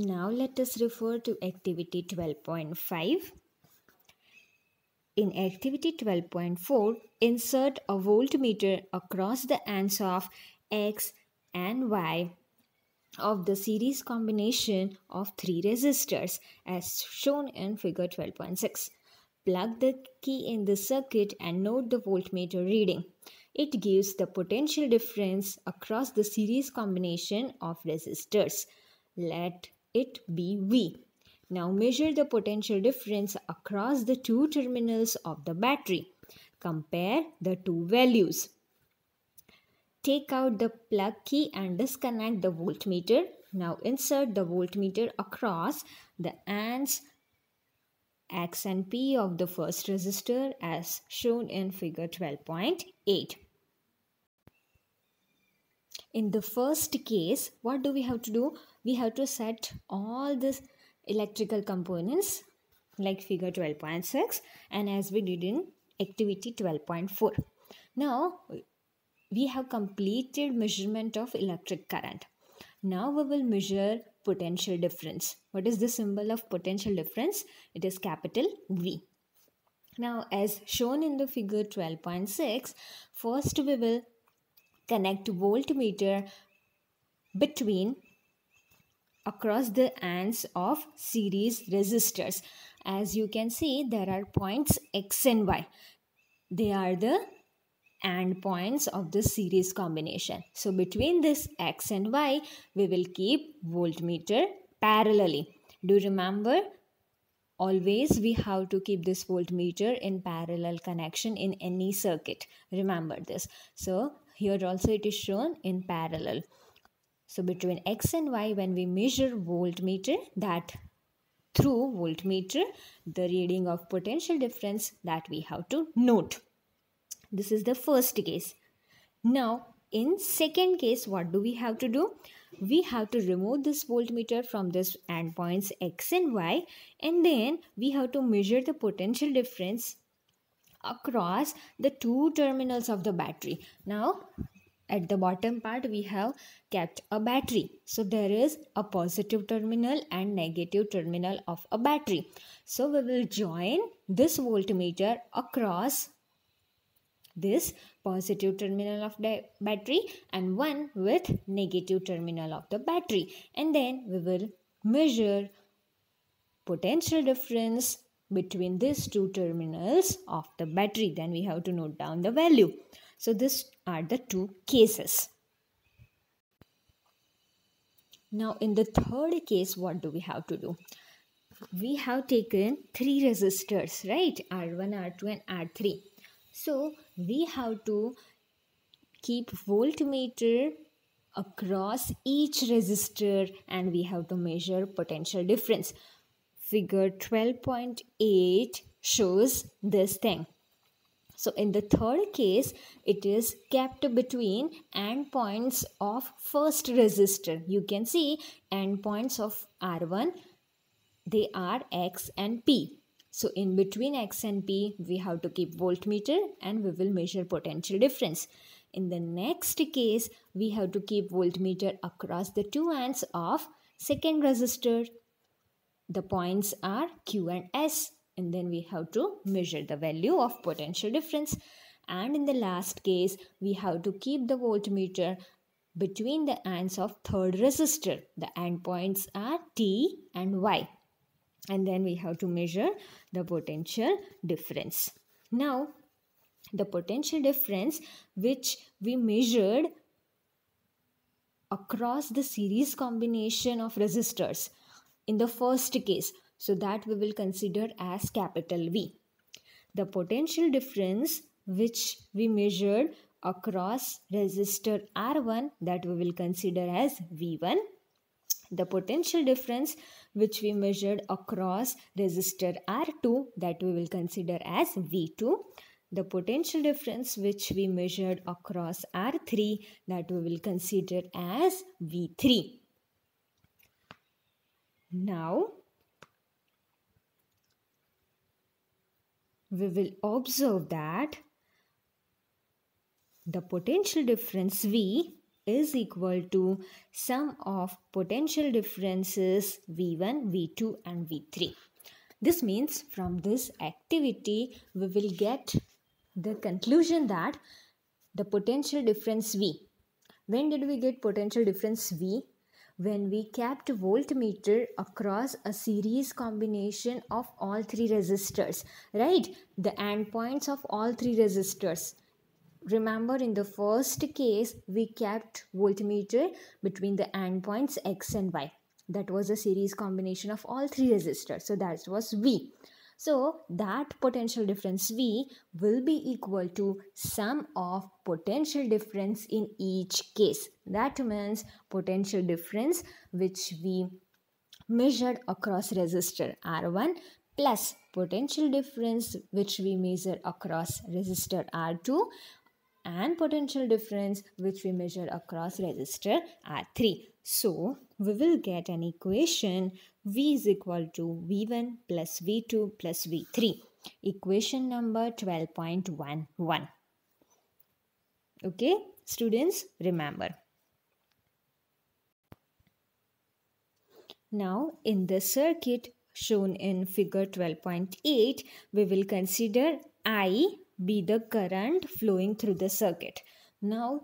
Now let us refer to activity 12.5. In activity 12.4, insert a voltmeter across the ends of X and Y of the series combination of three resistors as shown in figure 12.6. Plug the key in the circuit and note the voltmeter reading. It gives the potential difference across the series combination of resistors. Let it be V. Now measure the potential difference across the two terminals of the battery. Compare the two values. Take out the plug key and disconnect the voltmeter. Now insert the voltmeter across the ends X and P of the first resistor as shown in figure 12.8. In the first case, what do we have to do? We have to set all these electrical components like figure 12.6 and as we did in activity 12.4. Now, we have completed measurement of electric current. Now we will measure potential difference. What is the symbol of potential difference? It is capital V. Now, as shown in the figure 12.6, first we will connect voltmeter across the ends of series resistors. As you can see, there are points X and Y. They are the end points of the series combination. So between this X and Y, we will keep voltmeter parallelly. Do remember, always we have to keep this voltmeter in parallel connection in any circuit. Remember this. So here also it is shown in parallel. So between X and Y, when we measure voltmeter, that through voltmeter, the reading of potential difference that we have to note. This is the first case. Now, in second case, what do we have to do? We have to remove this voltmeter from this endpoints X and Y, and then we have to measure the potential difference across the two terminals of the battery. Now, at the bottom part, we have kept a battery. So, there is a positive terminal and negative terminal of a battery. So, we will join this voltmeter across this positive terminal of the battery and one with negative terminal of the battery, and then we will measure potential difference between these two terminals of the battery. Then we have to note down the value. So these are the two cases. Now in the third case, what do we have to do? We have taken three resistors, right? R1, R2 and R3. So we have to keep voltmeter across each resistor and we have to measure potential difference. Figure 12.8 shows this thing. So in the third case, it is kept between endpoints of first resistor. You can see endpoints of R1, they are X and P. So in between X and P, we have to keep voltmeter and we will measure potential difference. In the next case, we have to keep voltmeter across the two ends of second resistor. The points are Q and S, and then we have to measure the value of potential difference. And in the last case, we have to keep the voltmeter between the ends of third resistor. The endpoints are T and Y. And then we have to measure the potential difference. Now, the potential difference which we measured across the series combination of resistors in the first case, so that we will consider as capital V. The potential difference which we measured across resistor R1, that we will consider as V1. The potential difference which we measured across resistor R2, that we will consider as V2. The potential difference which we measured across R3, that we will consider as V3. Now, we will observe that the potential difference V is equal to sum of potential differences V1, V2 and V3. This means from this activity we will get the conclusion that the potential difference V. When did we get potential difference V? When we kept voltmeter across a series combination of all three resistors, right? The endpoints of all three resistors. Remember, in the first case, we kept voltmeter between the endpoints X and Y. That was a series combination of all three resistors. So that was V. So that potential difference V will be equal to sum of potential difference in each case. That means potential difference which we measured across resistor R1 plus potential difference which we measure across resistor R2 and potential difference which we measure across resistor R3. So we will get an equation V is equal to V1 plus V2 plus V3. Equation number 12.11. Okay, students, remember. Now in the circuit shown in figure 12.8, we will consider I be the current flowing through the circuit. Now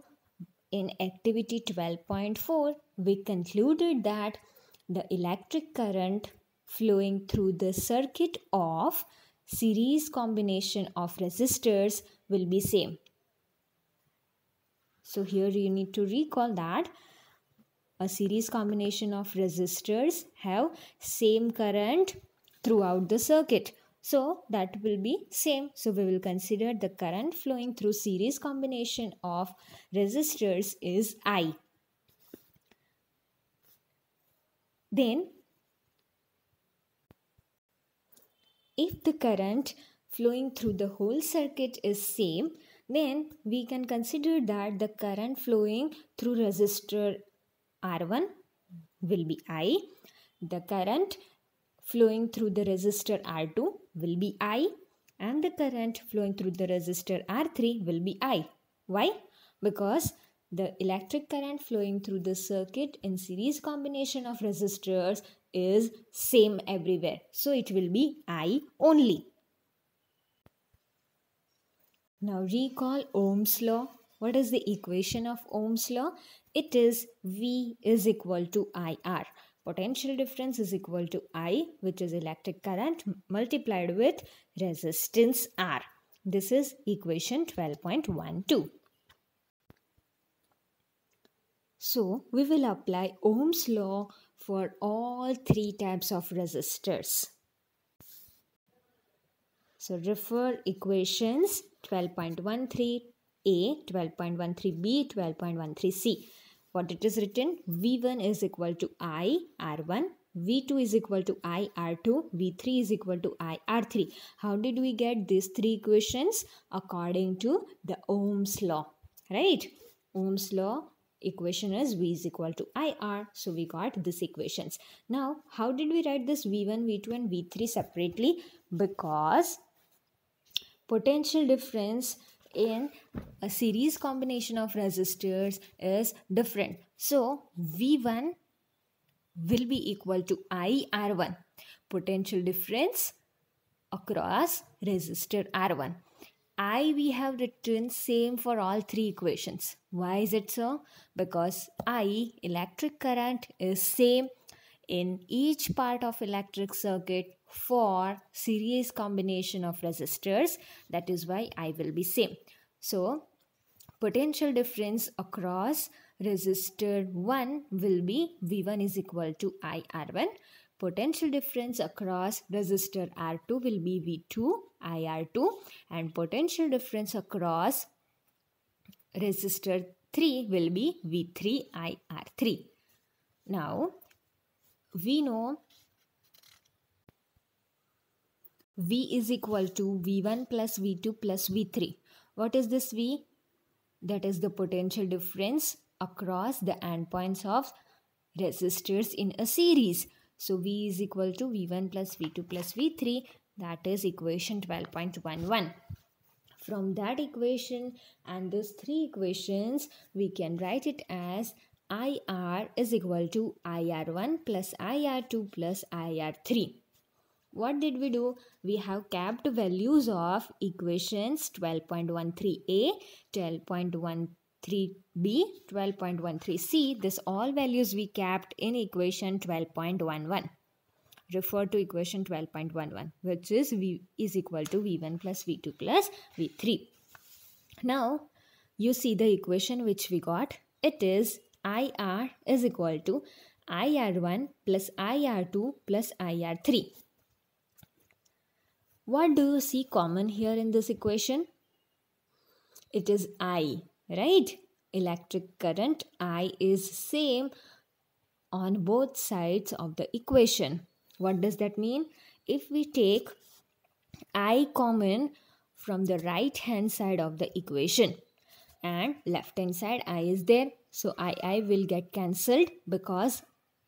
in activity 12.4, we concluded that the electric current flowing through the circuit of series combination of resistors will be same. So here you need to recall that a series combination of resistors have same current throughout the circuit. So that will be same. So we will consider the current flowing through series combination of resistors is I. Then if the current flowing through the whole circuit is same, then we can consider that the current flowing through resistor R1 will be I. The current flowing through the resistor R2 will be I. And the current flowing through the resistor R3 will be I. Why? Because the electric current flowing through the circuit in series combination of resistors is same everywhere. So it will be I only. Now recall Ohm's law. What is the equation of Ohm's law? It is V is equal to IR. Potential difference is equal to I, which is electric current, multiplied with resistance R. This is equation 12.12. So we will apply Ohm's law for all three types of resistors. So refer equations 12.13a, 12.13b, 12.13c. What it is written? V1 is equal to I R1, V2 is equal to I R2, V3 is equal to I R3. How did we get these three equations? According to the Ohm's law, right? Ohm's law equation is V is equal to IR. So we got these equations. Now, how did we write this V1, V2 and V3 separately? Because potential difference in a series combination of resistors is different. So V1 will be equal to IR1. Potential difference across resistor R1. I we have written same for all three equations. Why is it so? Because I, electric current, is same in each part of electric circuit for series combination of resistors. That is why I will be same. So potential difference across resistor 1 will be V1 is equal to IR1. Potential difference across resistor R2 will be V2 IR2, and potential difference across resistor 3 will be V3 IR3. Now we know V is equal to V1 plus V2 plus V3. What is this V? That is the potential difference across the endpoints of resistors in a series. So V is equal to V1 plus V2 plus V3. That is equation 12.11. From that equation and these three equations, we can write it as IR is equal to IR1 plus IR2 plus IR3. What did we do? We have kept values of equations 12.13a, 12.13b, 12.13c. This all values we kept in equation 12.11. Refer to equation 12.11, which is V is equal to V1 plus V2 plus V3. Now, you see the equation which we got. It is IR is equal to IR1 plus IR2 plus IR3. What do you see common here in this equation? It is I, right? Electric current I is same on both sides of the equation. What does that mean? If we take I common from the right hand side of the equation and left hand side I is there, so I will get cancelled because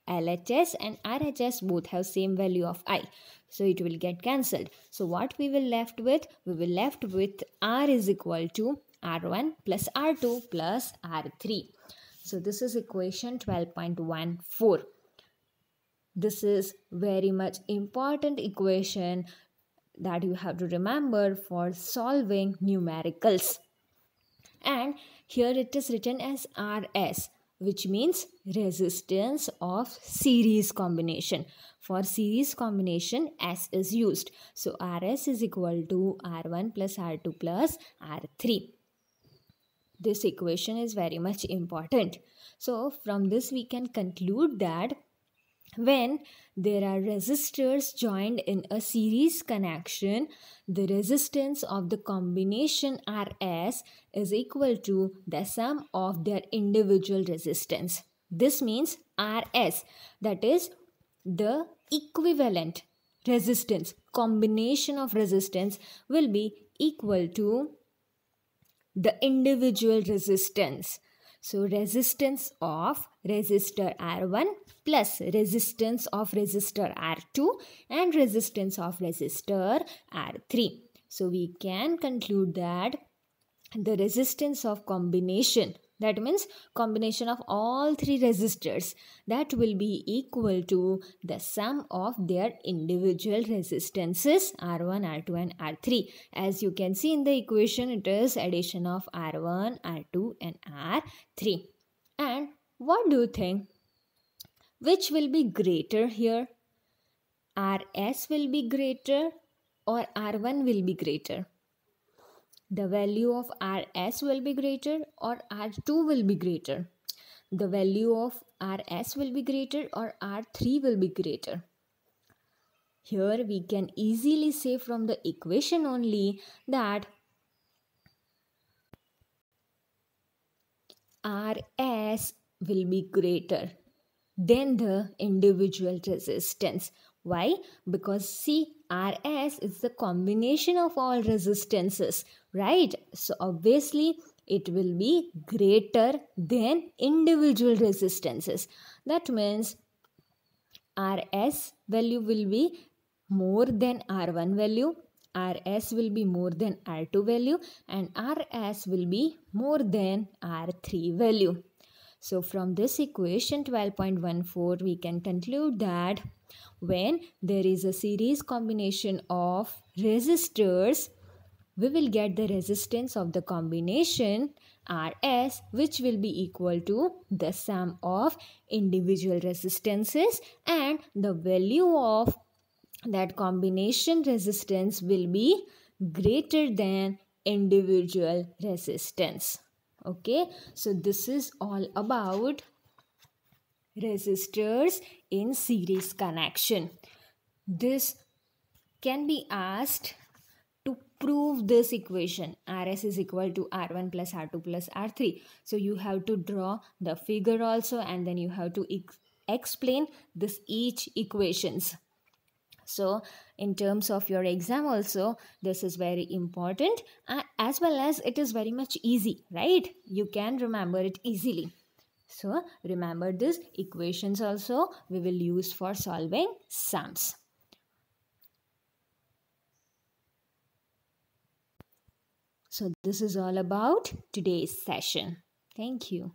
LHS and RHS both have same value of I, so it will get cancelled. So what we will left with? We will left with R is equal to R1 plus R2 plus R3. So this is equation 12.14. This is very much important equation that you have to remember for solving numericals. And here it is written as RS, which means resistance of series combination. For series combination, S is used. So RS is equal to R1 plus R2 plus R3. This equation is very much important. So from this we can conclude that when there are resistors joined in a series connection, the resistance of the combination RS is equal to the sum of their individual resistance. This means RS, that is the equivalent resistance, combination of resistance will be equal to the individual resistance. So resistance of resistor R1 plus resistance of resistor R2 and resistance of resistor R3. So we can conclude that the resistance of combination, that means combination of all three resistors, that will be equal to the sum of their individual resistances R1, R2 and R3. As you can see in the equation, it is addition of R1, R2 and R3. And what do you think? Which will be greater here? RS will be greater or R1 will be greater? The value of RS will be greater or R2 will be greater? The value of RS will be greater or R3 will be greater? Here we can easily say from the equation only that RS will be greater than the individual resistance. Why? Because see, RS is the combination of all resistances, right? So obviously it will be greater than individual resistances. That means RS value will be more than R1 value, RS will be more than R2 value, and RS will be more than R3 value. So from this equation 12.14, we can conclude that when there is a series combination of resistors, we will get the resistance of the combination RS, which will be equal to the sum of individual resistances, and the value of that combination resistance will be greater than individual resistance. Okay, so this is all about resistors in series connection. This can be asked to prove this equation RS is equal to R1 plus R2 plus R3. So you have to draw the figure also, and then you have to explain this each equations. So in terms of your exam also, this is very important, as well as it is very much easy, right? You can remember it easily. So remember this equations also we will use for solving sums. So this is all about today's session. Thank you.